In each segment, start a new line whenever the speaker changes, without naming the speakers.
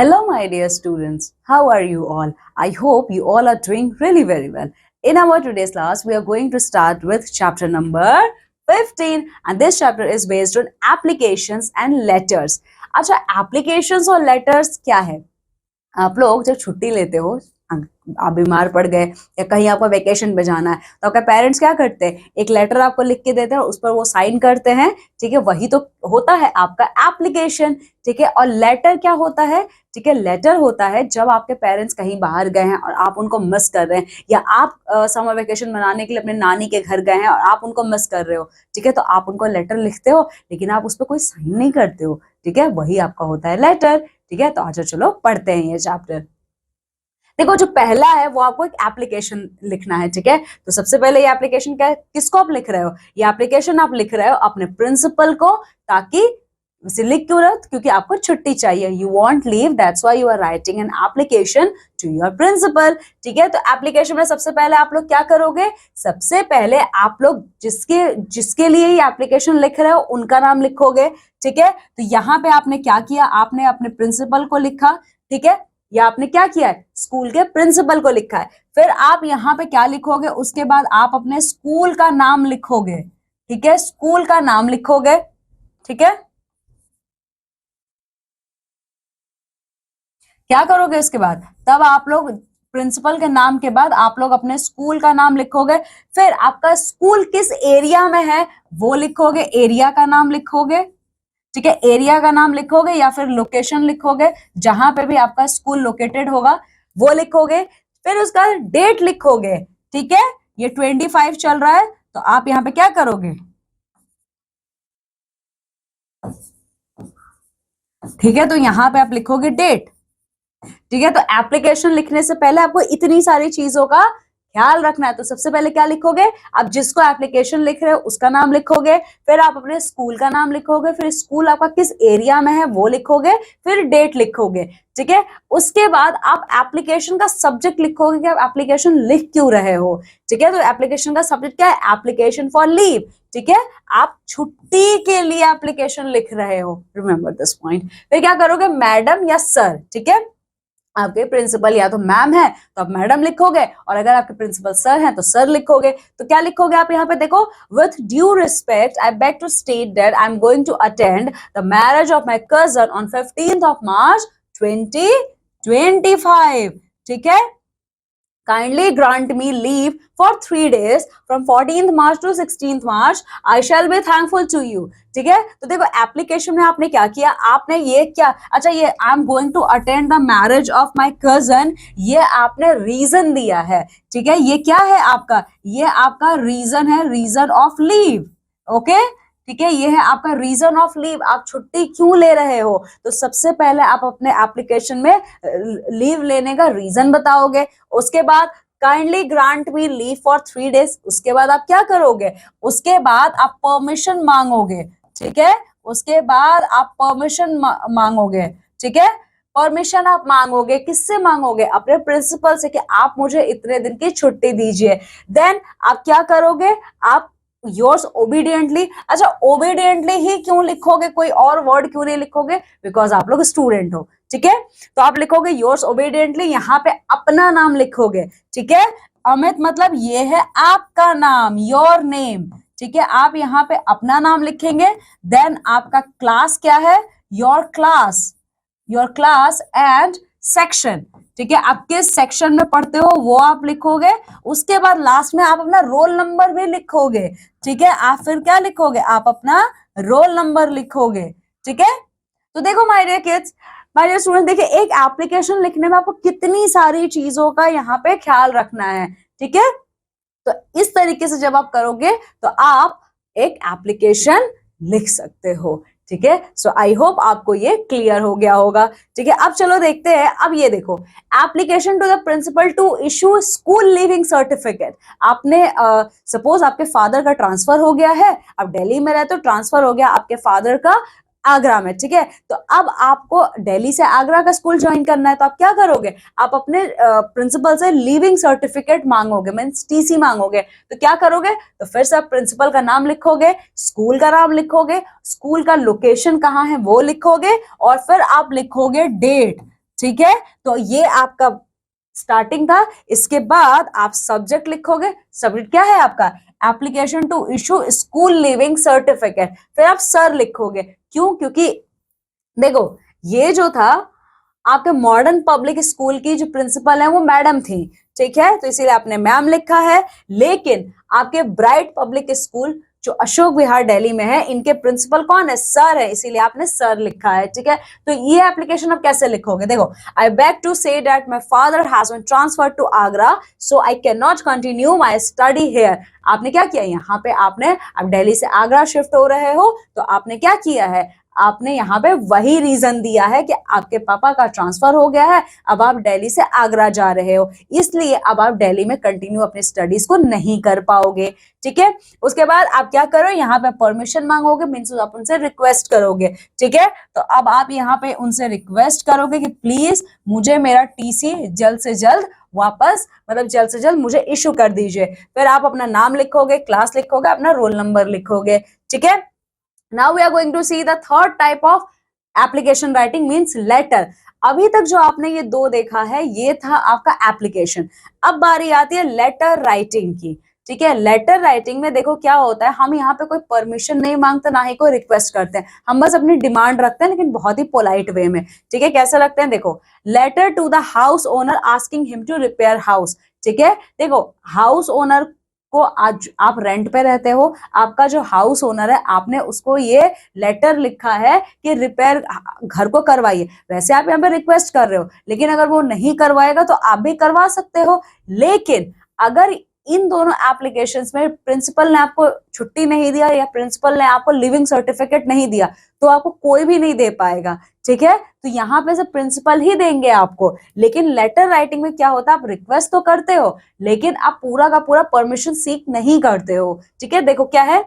Hello, my dear students. How are you all? I hope you all are doing really very well. In our today's class, we are going to start with chapter number 15, and this chapter is based on applications and letters. अच्छा, applications और letters क्या है? आप लोग जब छुट्टी लेते हो, आप बीमार पड़ गए या कहीं आपको वेकेशन पे जाना है, तो आपके पेरेंट्स क्या करते हैं, एक लेटर आपको लिख के देते हैं, उस पर वो साइन करते हैं, ठीक है, वही तो होता है आपका एप्लीकेशन, ठीक है। और लेटर क्या होता है, ठीक है, लेटर होता है जब आपके पेरेंट्स कहीं बाहर गए हैं और आप उनको मिस कर रहे हैं, या आप समर वेकेशन मनाने के लिए अपने नानी के घर गए हैं और आप उनको मिस कर रहे हो, ठीक है, तो आप उनको लेटर लिखते हो, लेकिन आप उस पर कोई साइन नहीं करते हो, ठीक है, वही आपका होता है लेटर, ठीक है। तो अच्छा चलो पढ़ते हैं ये चैप्टर। देखो, जो पहला है वो आपको एक एप्लीकेशन लिखना है, ठीक है। तो सबसे पहले ये एप्लीकेशन क्या है, किसको आप लिख रहे हो, ये एप्लीकेशन आप लिख रहे हो अपने प्रिंसिपल को, ताकि इसे लिख क्यों रहे हो, क्योंकि आपको छुट्टी चाहिए, you want leave, that's why you are writing an application to your principal, ठीक है। तो एप्लीकेशन में सबसे पहले आप लोग क्या करोगे, सबसे पहले आप लोग जिसके लिए ये एप्लीकेशन लिख रहे हो उनका नाम लिखोगे, ठीक है। तो यहाँ पे आपने क्या किया, आपने अपने प्रिंसिपल को लिखा, ठीक है, या आपने क्या किया है, स्कूल के प्रिंसिपल को लिखा है। फिर आप यहाँ पे क्या लिखोगे, उसके बाद आप अपने स्कूल का नाम लिखोगे, ठीक है, स्कूल का नाम लिखोगे, ठीक है। क्या करोगे उसके बाद, तब आप लोग प्रिंसिपल के नाम के बाद आप लोग अपने स्कूल का नाम लिखोगे। फिर आपका स्कूल किस एरिया में है वो लिखोगे, एरिया का नाम लिखोगे, ठीक है, एरिया का नाम लिखोगे या फिर लोकेशन लिखोगे, जहां पे भी आपका स्कूल लोकेटेड होगा वो लिखोगे। फिर उसका डेट लिखोगे, ठीक है, ये 25 चल रहा है, तो आप यहाँ पे क्या करोगे, ठीक है, तो यहाँ पे आप लिखोगे डेट, ठीक है। तो एप्लीकेशन लिखने से पहले आपको इतनी सारी चीजों का ख्याल रखना है। तो सबसे पहले क्या लिखोगे, आप जिसको एप्लीकेशन लिख रहे हो उसका नाम लिखोगे, फिर आप अपने स्कूल का नाम लिखोगे, फिर स्कूल आपका किस एरिया में है वो लिखोगे, फिर डेट लिखोगे, ठीक है। उसके बाद आप एप्लीकेशन का सब्जेक्ट लिखोगे कि आप एप्लीकेशन लिख क्यों रहे हो, ठीक है। तो एप्लीकेशन का सब्जेक्ट क्या है, एप्लीकेशन फॉर लीव, ठीक है, आप छुट्टी के लिए एप्लीकेशन लिख रहे हो, रिमेंबर दिस पॉइंट। फिर क्या करोगे, मैडम या सर, ठीक है, आपके प्रिंसिपल या तो मैम है तो आप मैडम लिखोगे, और अगर आपके प्रिंसिपल सर हैं तो सर लिखोगे। तो क्या लिखोगे आप यहाँ पे, देखो, with due respect I beg to state that I am going to attend the marriage of my cousin on 15th of March 2025, ठीक है। Kindly grant me leave for 3 days from 14th March to 16th March. I shall be thankful to you. ठीक है। तो देखो, application में आपने क्या किया, आपने ये क्या, अच्छा, ये I am going to attend the marriage of my cousin, ये आपने रीजन दिया है, ठीक है। ये क्या है आपका, ये आपका रीजन है, रीजन ऑफ लीव, ओके, ठीक है, ये है आपका रीजन ऑफ लीव, आप छुट्टी क्यों ले रहे हो। तो सबसे पहले आप अपने एप्लीकेशन में लीव लेने का रीजन बताओगे। उसके बाद kindly grant me leave for 3 days, उसके बाद आप क्या करोगे, उसके बाद आप परमिशन मांगोगे, ठीक है, उसके बाद आप परमिशन मांगोगे, ठीक है। परमिशन आप मांगोगे, किससे मांगोगे, अपने प्रिंसिपल से, कि आप मुझे इतने दिन की छुट्टी दीजिए। देन आप क्या करोगे, आप योर्स ओबीडियंटली, अच्छा, ओबीडियंटली ही क्यों लिखोगे, कोई और वर्ड क्यों नहीं लिखोगे, बिकॉज आप लोग स्टूडेंट हो, ठीक है। तो आप लिखोगे योर्स ओबीडियंटली, यहाँ पे अपना नाम लिखोगे, ठीक है। अमित मतलब ये है आपका नाम, योर नेम, ठीक है, आप यहाँ पे अपना नाम लिखेंगे। देन आपका क्लास क्या है, योर क्लास एंड सेक्शन, ठीक है, आप किस सेक्शन में पढ़ते हो वो आप लिखोगे। उसके बाद लास्ट में आप अपना रोल नंबर भी लिखोगे, ठीक है, आप फिर क्या लिखोगे, आप अपना रोल नंबर लिखोगे, ठीक है। तो देखो my dear kids, my dear student, देखिए, एक एप्लीकेशन लिखने में आपको कितनी सारी चीजों का यहाँ पे ख्याल रखना है, ठीक है। तो इस तरीके से जब आप करोगे तो आप एक एप्लीकेशन लिख सकते हो, ठीक है। सो आई होप आपको ये क्लियर हो गया होगा, ठीक है। अब चलो देखते हैं, अब ये देखो, application to the principal to issue school leaving certificate. आपने सपोज आपके फादर का ट्रांसफर हो गया है, अब दिल्ली में रहते हो, ट्रांसफर हो गया आपके फादर का आगरा में, ठीक है। तो अब आपको दिल्ली से आगरा का स्कूल ज्वाइन करना है, तो आप क्या करोगे, आप अपने प्रिंसिपल से लीविंग सर्टिफिकेट मांगोगे, मींस टीसी मांगोगे। तो क्या करोगे, तो फिर से आप प्रिंसिपल का नाम लिखोगे, स्कूल का नाम लिखोगे, स्कूल का लोकेशन कहाँ है वो लिखोगे, और फिर आप लिखोगे डेट, ठीक है, तो ये आपका स्टार्टिंग था। इसके बाद आप सब्जेक्ट लिखोगे, सब्जेक्ट क्या है आपका, application to issue school leaving certificate, फिर आप सर लिखोगे। क्यों, क्योंकि देखो ये जो था आपके मॉडर्न पब्लिक स्कूल की जो प्रिंसिपल है वो मैडम थी, ठीक है, तो इसीलिए आपने मैम लिखा है। लेकिन आपके ब्राइट पब्लिक स्कूल जो अशोक विहार दिल्ली में है, इनके प्रिंसिपल कौन है, सर है, इसीलिए आपने सर लिखा है, ठीक है। तो ये एप्लीकेशन आप कैसे लिखोगे, देखो, I beg to say that my father has been transferred to Agra so I can not continue my study here. आपने क्या किया, यहाँ पे आपने, अब दिल्ली से आगरा शिफ्ट हो रहे हो तो आपने क्या किया है, आपने यहाँ पे वही रीजन दिया है कि आपके पापा का ट्रांसफर हो गया है, अब आप दिल्ली से आगरा जा रहे हो, इसलिए अब आप दिल्ली में कंटिन्यू अपने स्टडीज को नहीं कर पाओगे, ठीक है। उसके बाद आप क्या करो, यहाँ पे परमिशन मांगोगे, मीन्स आप उनसे रिक्वेस्ट करोगे, ठीक है। तो अब आप यहाँ पे उनसे रिक्वेस्ट करोगे कि प्लीज मुझे मेरा टीसी जल्द से जल्द वापस, मतलब जल्द से जल्द मुझे इशू कर दीजिए। फिर आप अपना नाम लिखोगे, क्लास लिखोगे, अपना रोल नंबर लिखोगे, ठीक है। Now we are going to see the third type of application writing, means letter. अभी तक जो आपने ये दो देखा है ये था आपका एप्लीकेशन। अब बारी आती है लेटर राइटिंग की, ठीक है। लेटर राइटिंग में देखो क्या होता है, हम यहाँ पे कोई परमिशन नहीं मांगते, ना ही कोई रिक्वेस्ट करते हैं, हम बस अपनी डिमांड रखते हैं, लेकिन बहुत ही पोलाइट वे में, ठीक है। कैसे रखते हैं, देखो, letter to the house owner asking him to repair house, ठीक है। देखो हाउस ओनर को, आज आप रेंट पे रहते हो, आपका जो हाउस ओनर है आपने उसको ये लेटर लिखा है कि रिपेयर घर को करवाइए। वैसे आप यहाँ पे रिक्वेस्ट कर रहे हो, लेकिन अगर वो नहीं करवाएगा तो आप भी करवा सकते हो। लेकिन अगर इन दोनों एप्लीकेशंस में प्रिंसिपल ने आपको छुट्टी नहीं दिया या प्रिंसिपल ने आपको लिविंग सर्टिफिकेट नहीं दिया तो आपको कोई भी नहीं दे पाएगा, ठीक है। तो यहाँ पे से प्रिंसिपल ही देंगे आपको। लेकिन लेटर राइटिंग में क्या होता है, आप रिक्वेस्ट तो करते हो लेकिन आप पूरा का पूरा परमिशन सीक नहीं करते हो, ठीक है। देखो क्या है,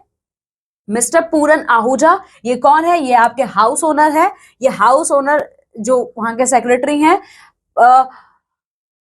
मिस्टर पूरन आहूजा, ये कौन है, ये आपके हाउस ओनर है। ये हाउस ओनर जो वहां के सेक्रेटरी हैं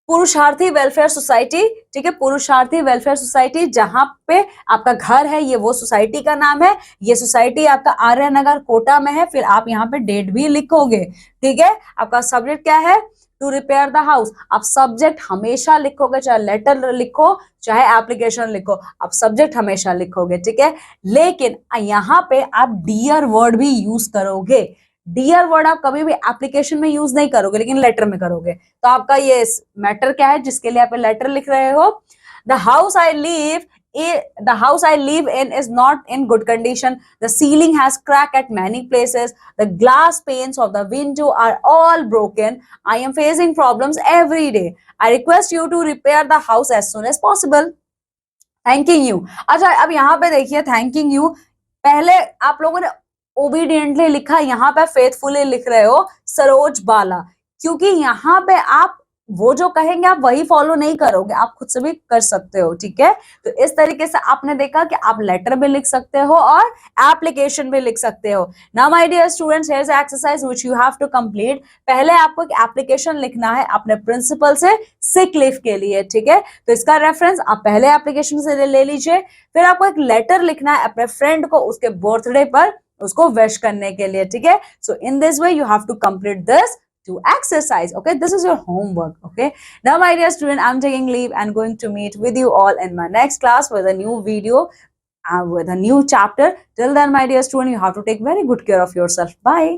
पुरुषार्थी वेलफेयर सोसाइटी, ठीक है, पुरुषार्थी वेलफेयर सोसाइटी, जहां पे आपका घर है ये वो सोसाइटी का नाम है। ये सोसाइटी आपका आर्य नगर कोटा में है। फिर आप यहाँ पे डेट भी लिखोगे, ठीक है। आपका सब्जेक्ट क्या है, टू रिपेयर द हाउस। आप सब्जेक्ट हमेशा लिखोगे, चाहे लेटर लिखो चाहे एप्लीकेशन लिखो, आप सब्जेक्ट हमेशा लिखोगे, ठीक है। लेकिन यहाँ पे आप डियर वर्ड भी यूज करोगे। डियर वर्ड आप कभी भी एप्लीकेशन में यूज नहीं करोगे, लेकिन लेटर में करोगे। तो आपका ये मैटर क्या है जिसके लिए आप लेटर लिख रहे हो, the house I live the house I live in is not in good condition. The ceiling has cracked at many places. The glass panes of the window are all broken. I am facing problems every day. I request you to repair the house as soon as possible. Thanking you. अच्छा, अब यहाँ पे देखिए thanking you, पहले आप लोगों ने obediently लिखा, यहाँ पे फेथफुली लिख रहे हो सरोज बाला, क्योंकि यहाँ पे आप वो जो कहेंगे आप वही फॉलो नहीं करोगे, आप खुद से भी कर सकते हो, ठीक है। तो इस तरीके से आपने देखा कि आप लेटर भी लिख सकते हो और एप्लीकेशन भी लिख सकते हो। Now my dear students, here is exercise which you have to complete. पहले आपको एक एप्लीकेशन लिखना है अपने प्रिंसिपल से सिक लीव के लिए, ठीक है। तो इसका रेफरेंस आप पहले एप्लीकेशन से ले लीजिए। फिर आपको एक लेटर लिखना है अपने फ्रेंड को उसके बर्थडे पर उसको विश करने के लिए, ठीक है। So in this way you have to complete this to exercise. Okay, this is your homework. Okay, now my dear student, I'm taking leave and going to meet with you all in my next class with a new video with a new chapter. Till then my dear student, you have to take very good care of yourself. Bye.